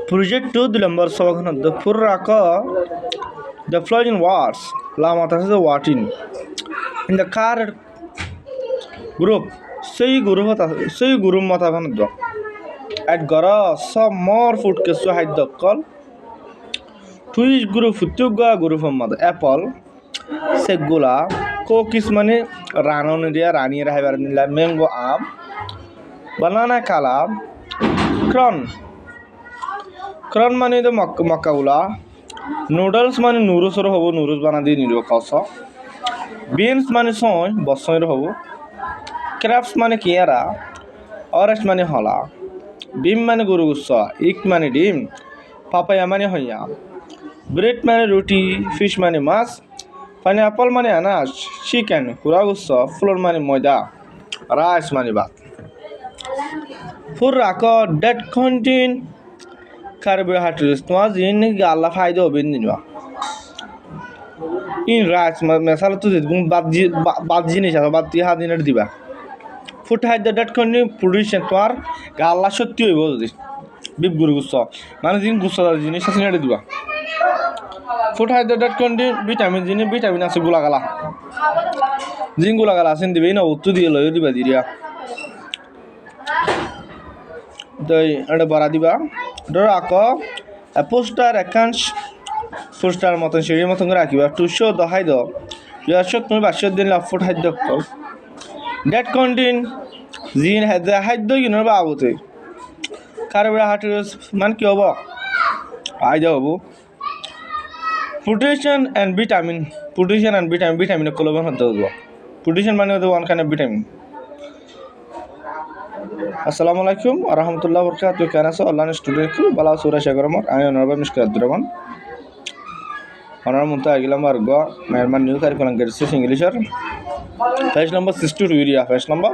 Project 2 the number 7 the Purraka the flooding wars Lama the Watin in the car group say guru matavanado at Gara some more food kesu hide the call Twitch guru futuga guru from mother apple segula kokis money ranon dia rani rahavar mango am banana kala ক্রন মানে তো মক্কাগুলা noodles মানে নুরুসর হব নুরুস বানা দিয়ে Nero খাওস beans মানে সয় বসয়ের হব crafts মানে কিয়ারা অরেঞ্জ মানে হলা ডিম মানে গরু গুচ্ছ ইক মানে ডিম পাপায়া মানে হইয়া ব্রেড মানে রুটি ফিশ মানে মাছ পাইনঅ্যাপল মানে আনাজ চিকেন কুড়া গুচ্ছ ফ্লোর মানে ময়দা রাইস মানে ভাত ফুর রাখ ডেট কন্টিন carbohydrates তোমার জিন আল্লাহ ফায়দা হবে নিবা ইন রাইস মশলা তো বাদ জিনিস আছে বাদ দিয়ে হাত দিনের দিবা ফুড হাইড্রেট কন্টিন প্রোডিউশন তোমার আল্লাহ সত্যি হইব যদি বিপ গুরু গুচ্ছ মানে জিন গুচ্ছ জিনিস আছে নেড়ে দিবা ফুড হাইড্রেট কন্টিন ভিটামিন আছে গুলাগালা জিন গুলাগালা আছে দিবে না উত্তর দিয়ে লই দিবা দিয়া দই এটা বড়া দিবা ধরো আঁকো পোস্টার একাংশ পোস্টার মতন সিঁড়ির মতন করে রাখিবা টুশো দহাই দ তুমি বাসর দিন ফুড খাদ্য কল ডেট কন্টিন জিন খাদ্য কিনোর বা আবতে কার্বোহাইড্রেটস মান কি হব আইদা হব প্রোটিন অ্যান্ড ভিটামিন ভিটামিন কলবেন হতে হব প্রোটিন মানে হতে ওয়ান কাইন্ড অফ ভিটামিন আসসালামু আলাইকুম ওয়া রাহমাতুল্লাহি ওয়া বারাকাতুহু কেন আছো অনলাইন স্টুডেন্ট কো বালা সুরা শেখরমর আমি অনারবা মিশকাত আব্দুররহমান অনার মুতা আগিলাম বর্গ মেহরবান নিউ কারিকুলাম গেটস ইংলিশর page number 62 area page number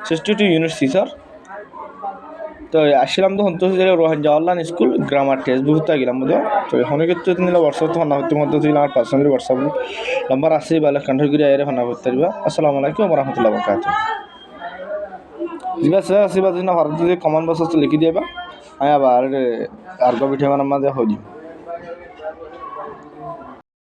62 unit C sir তো আসলাম তো হন্তোষ জেলা রোহানজা online school grammar textbook আগিলাম তো তো হনে কিন্তু নিলা WhatsApp তো হনা হতে মধ্যে দিলা আমার পার্সোনালি WhatsApp নাম্বার আছে বালা কন্টাক্ট আইরে হনা করতে দিবা আসসালামু আলাইকুম ওয়া রাহমাতুল্লাহি ওয়া বারাকাতুহু জিজ্ঞাসা আসিবা দিন ভারত যদি কমন বক্স লিখি দিবা আয়া বার আর্গ ভিডিও মানে মধ্যে হই